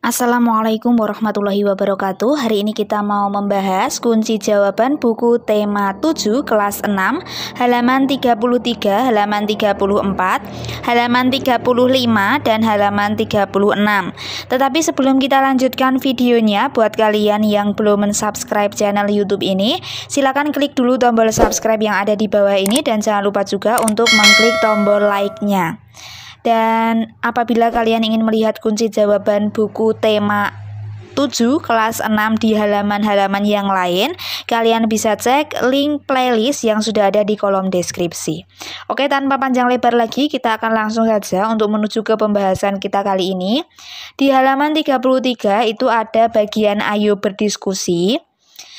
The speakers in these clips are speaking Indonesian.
Assalamualaikum warahmatullahi wabarakatuh. Hari ini kita mau membahas kunci jawaban buku tema 7 kelas 6 halaman 33, halaman 34, halaman 35 dan halaman 36. Tetapi sebelum kita lanjutkan videonya, buat kalian yang belum mensubscribe channel YouTube ini, silakan klik dulu tombol subscribe yang ada di bawah ini dan jangan lupa juga untuk mengklik tombol like-nya. Dan apabila kalian ingin melihat kunci jawaban buku tema 7 kelas 6 di halaman-halaman yang lain, kalian bisa cek link playlist yang sudah ada di kolom deskripsi. Oke, tanpa panjang lebar lagi, kita akan langsung saja untuk menuju ke pembahasan kita kali ini. Di halaman 33 itu ada bagian ayo berdiskusi.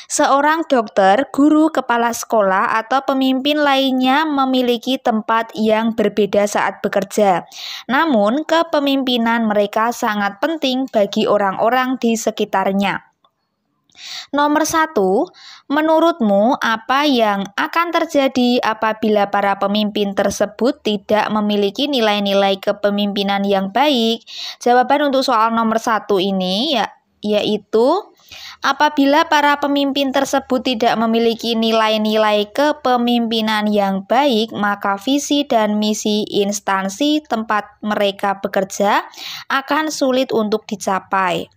Seorang dokter, guru, kepala sekolah, atau pemimpin lainnya memiliki tempat yang berbeda saat bekerja. Namun, kepemimpinan mereka sangat penting bagi orang-orang di sekitarnya. Nomor 1, menurutmu apa yang akan terjadi apabila para pemimpin tersebut tidak memiliki nilai-nilai kepemimpinan yang baik? Jawaban untuk soal nomor 1 ini yaitu apabila para pemimpin tersebut tidak memiliki nilai-nilai kepemimpinan yang baik, maka visi dan misi instansi tempat mereka bekerja akan sulit untuk dicapai.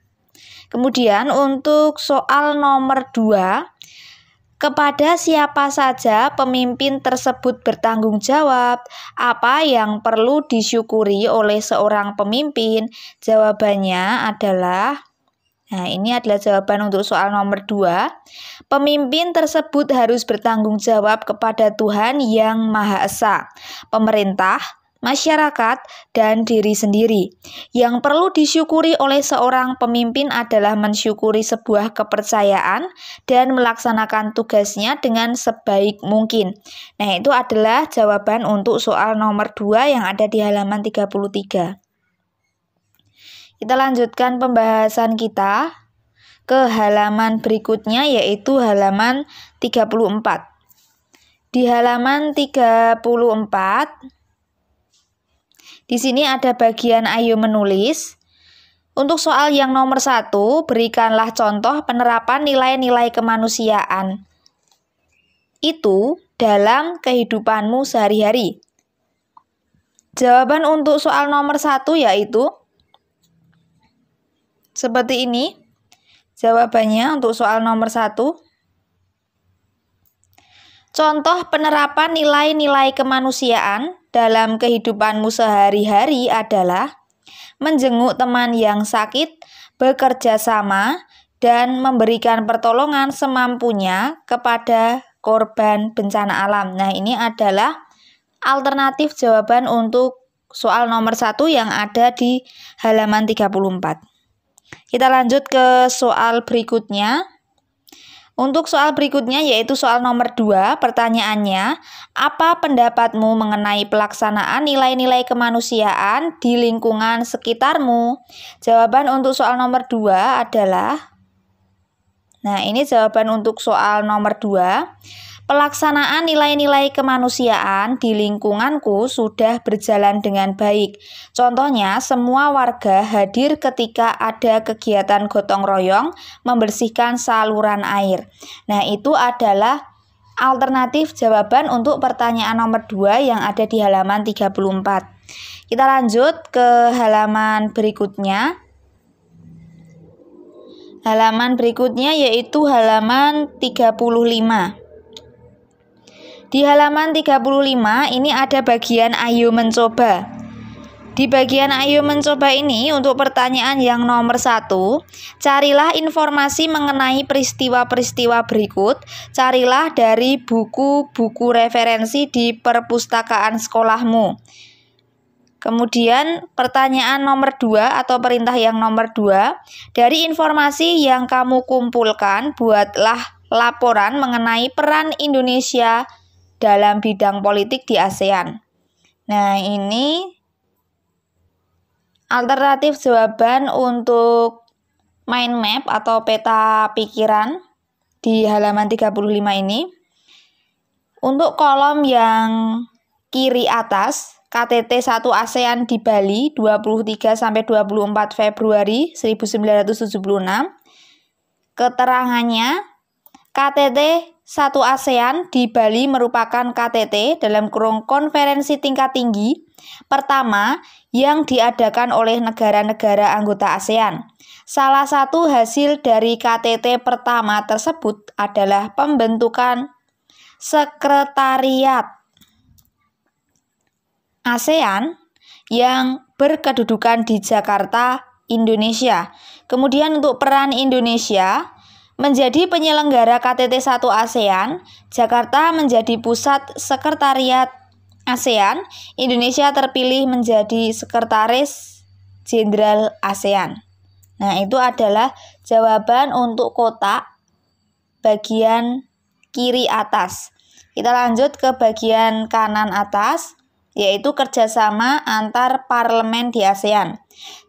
Kemudian untuk soal nomor 2, kepada siapa saja pemimpin tersebut bertanggung jawab? Apa yang perlu disyukuri oleh seorang pemimpin? Jawabannya adalah ini adalah jawaban untuk soal nomor 2. Pemimpin tersebut harus bertanggung jawab kepada Tuhan yang Maha Esa, pemerintah, masyarakat, dan diri sendiri. Yang perlu disyukuri oleh seorang pemimpin adalah mensyukuri sebuah kepercayaan dan melaksanakan tugasnya dengan sebaik mungkin. Nah, itu adalah jawaban untuk soal nomor 2 yang ada di halaman 33. Kita lanjutkan pembahasan kita ke halaman berikutnya, yaitu halaman 34. Di halaman 34, di sini ada bagian ayo menulis. Untuk soal yang nomor 1, berikanlah contoh penerapan nilai-nilai kemanusiaan itu dalam kehidupanmu sehari-hari. Jawaban untuk soal nomor 1 yaitu seperti ini. Jawabannya untuk soal nomor 1. Contoh penerapan nilai-nilai kemanusiaan dalam kehidupanmu sehari-hari adalah menjenguk teman yang sakit, bekerja sama, dan memberikan pertolongan semampunya kepada korban bencana alam. Nah, ini adalah alternatif jawaban untuk soal nomor 1 yang ada di halaman 34. Kita lanjut ke soal berikutnya. Untuk soal berikutnya yaitu soal nomor 2, pertanyaannya, apa pendapatmu mengenai pelaksanaan nilai-nilai kemanusiaan di lingkungan sekitarmu? Jawaban untuk soal nomor 2 adalah, ini jawaban untuk soal nomor 2. Pelaksanaan nilai-nilai kemanusiaan di lingkunganku sudah berjalan dengan baik. Contohnya, semua warga hadir ketika ada kegiatan gotong royong membersihkan saluran air. Nah, itu adalah alternatif jawaban untuk pertanyaan nomor 2 yang ada di halaman 34. Kita lanjut ke halaman berikutnya. Halaman berikutnya yaitu halaman 35. Di halaman 35 ini ada bagian ayo mencoba. Di bagian ayo mencoba ini untuk pertanyaan yang nomor 1, carilah informasi mengenai peristiwa-peristiwa berikut. Carilah dari buku-buku referensi di perpustakaan sekolahmu. Kemudian pertanyaan nomor 2 atau perintah yang nomor 2, dari informasi yang kamu kumpulkan, buatlah laporan mengenai peran Indonesia dalam bidang politik di ASEAN. Nah, ini alternatif jawaban untuk mind map atau peta pikiran di halaman 35 ini. Untuk kolom yang kiri atas, KTT 1 ASEAN di Bali 23-24 Februari 1976. Keterangannya, KTT 1 ASEAN di Bali merupakan KTT dalam kurung konferensi tingkat tinggi pertama yang diadakan oleh negara-negara anggota ASEAN. Salah satu hasil dari KTT pertama tersebut adalah pembentukan sekretariat ASEAN yang berkedudukan di Jakarta, Indonesia. Kemudian untuk peran Indonesia menjadi penyelenggara KTT 1 ASEAN, Jakarta menjadi pusat sekretariat ASEAN, Indonesia terpilih menjadi sekretaris jenderal ASEAN. Nah, itu adalah jawaban untuk kotak bagian kiri atas. Kita lanjut ke bagian kanan atas, yaitu kerjasama antar parlemen di ASEAN.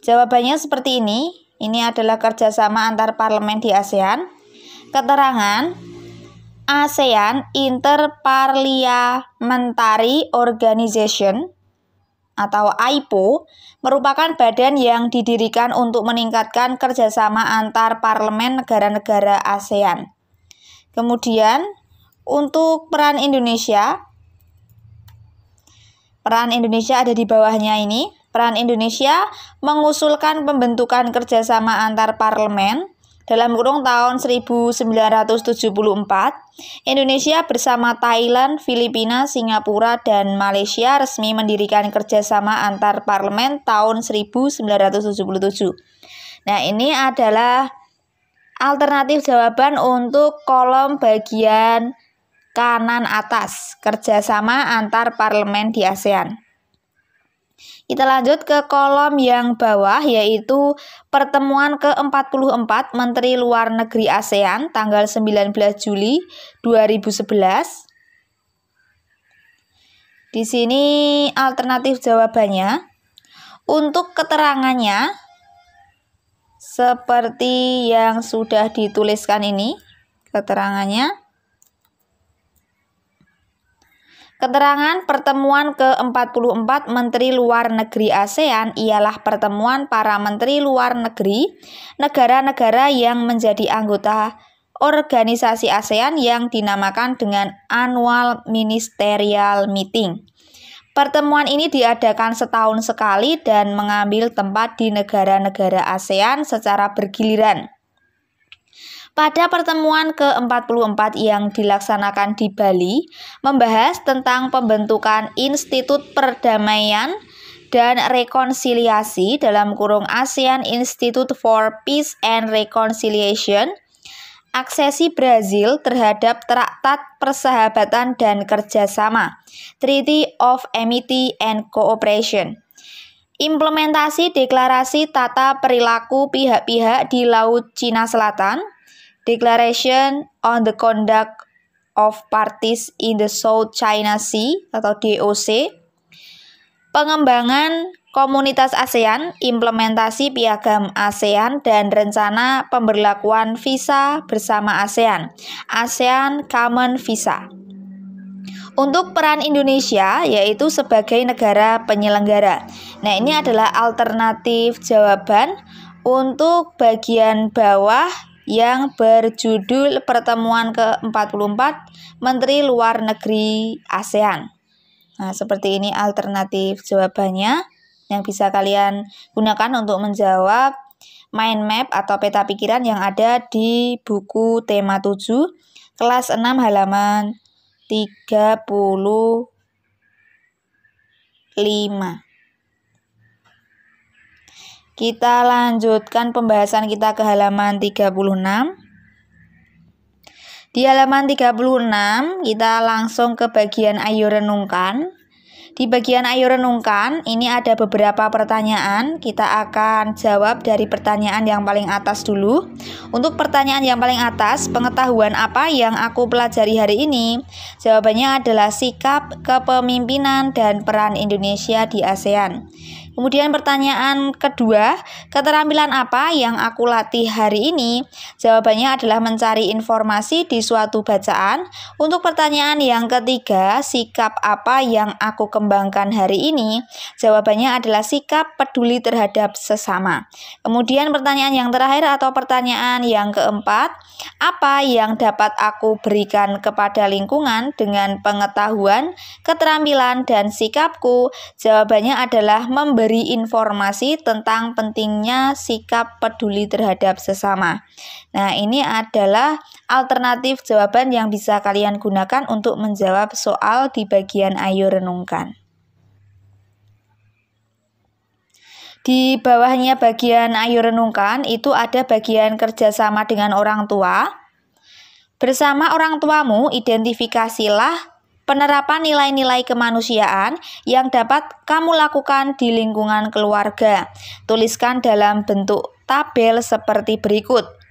Jawabannya seperti ini. Ini adalah kerjasama antar parlemen di ASEAN. Keterangan, ASEAN Interparliamentary Organization atau AIPO merupakan badan yang didirikan untuk meningkatkan kerjasama antar parlemen negara-negara ASEAN. Kemudian untuk peran Indonesia ada di bawahnya ini. Peran Indonesia mengusulkan pembentukan kerjasama antar parlemen dalam kurung tahun 1974. Indonesia bersama Thailand, Filipina, Singapura, dan Malaysia resmi mendirikan kerjasama antar parlemen tahun 1977. Nah, ini adalah alternatif jawaban untuk kolom bagian kanan atas, kerjasama antar parlemen di ASEAN. Kita lanjut ke kolom yang bawah, yaitu pertemuan ke-44 Menteri Luar Negeri ASEAN tanggal 19 Juli 2011. Di sini alternatif jawabannya. Untuk keterangannya, seperti yang sudah dituliskan ini, keterangannya. Keterangan pertemuan ke-44 Menteri Luar Negeri ASEAN ialah pertemuan para Menteri Luar Negeri negara-negara yang menjadi anggota organisasi ASEAN yang dinamakan dengan Annual Ministerial Meeting. Pertemuan ini diadakan setahun sekali dan mengambil tempat di negara-negara ASEAN secara bergiliran. Pada pertemuan ke-44 yang dilaksanakan di Bali, membahas tentang pembentukan Institut Perdamaian dan Rekonsiliasi dalam kurung ASEAN Institute for Peace and Reconciliation, aksesi Brazil terhadap Traktat Persahabatan dan Kerjasama, Treaty of Amity and Cooperation, implementasi deklarasi tata perilaku pihak-pihak di Laut Cina Selatan, Declaration on the Conduct of Parties in the South China Sea atau DOC, pengembangan komunitas ASEAN, implementasi piagam ASEAN, dan rencana pemberlakuan visa bersama ASEAN, ASEAN Common Visa. Untuk peran Indonesia, yaitu sebagai negara penyelenggara. Nah, ini adalah alternatif jawaban untuk bagian bawah yang berjudul Pertemuan ke-44 Menteri Luar Negeri ASEAN. Nah, seperti ini alternatif jawabannya yang bisa kalian gunakan untuk menjawab mind map atau peta pikiran yang ada di buku tema 7 kelas 6 halaman 35. Kita lanjutkan pembahasan kita ke halaman 36. Di halaman 36 kita langsung ke bagian ayo renungkan. Di bagian ayo renungkan ini ada beberapa pertanyaan. Kita akan jawab dari pertanyaan yang paling atas dulu. Untuk pertanyaan yang paling atas, pengetahuan apa yang aku pelajari hari ini? Jawabannya adalah sikap kepemimpinan dan peran Indonesia di ASEAN. Kemudian pertanyaan kedua, keterampilan apa yang aku latih hari ini? Jawabannya adalah mencari informasi di suatu bacaan. Untuk pertanyaan yang ketiga, sikap apa yang aku kembangkan hari ini? Jawabannya adalah sikap peduli terhadap sesama. Kemudian pertanyaan yang terakhir atau pertanyaan yang keempat, apa yang dapat aku berikan kepada lingkungan dengan pengetahuan, keterampilan, dan sikapku? Jawabannya adalah memberi informasi tentang pentingnya sikap peduli terhadap sesama. Nah, ini adalah alternatif jawaban yang bisa kalian gunakan untuk menjawab soal di bagian ayo renungkan. Di bawahnya bagian ayo renungkan itu ada bagian kerjasama dengan orang tua. Bersama orang tuamu, identifikasilah penerapan nilai-nilai kemanusiaan yang dapat kamu lakukan di lingkungan keluarga. Tuliskan dalam bentuk tabel seperti berikut.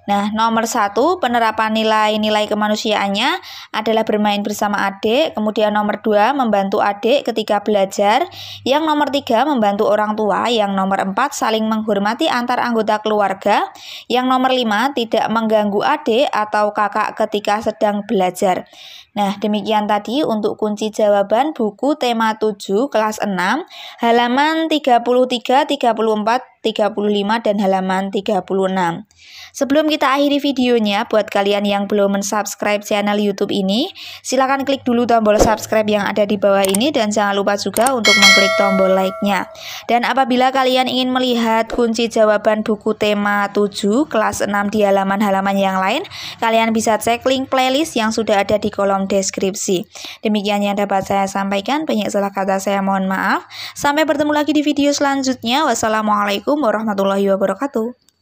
Nah, nomor 1, penerapan nilai-nilai kemanusiaannya adalah bermain bersama adik. Kemudian nomor 2, membantu adik ketika belajar. Yang nomor 3, membantu orang tua. Yang nomor 4, saling menghormati antar anggota keluarga. Yang nomor 5, tidak mengganggu adik atau kakak ketika sedang belajar. Nah, demikian tadi untuk kunci jawaban buku tema 7 kelas 6, halaman 33, 34, 35, dan halaman 36. Sebelum kita akhiri videonya, buat kalian yang belum mensubscribe channel YouTube ini, silakan klik dulu tombol subscribe yang ada di bawah ini dan jangan lupa juga untuk mengklik tombol like-nya. Dan apabila kalian ingin melihat kunci jawaban buku tema 7 kelas 6 di halaman-halaman yang lain, kalian bisa cek link playlist yang sudah ada di kolom deskripsi. Demikian yang dapat saya sampaikan, banyak salah kata saya mohon maaf. Sampai bertemu lagi di video selanjutnya. Wassalamualaikum warahmatullahi wabarakatuh.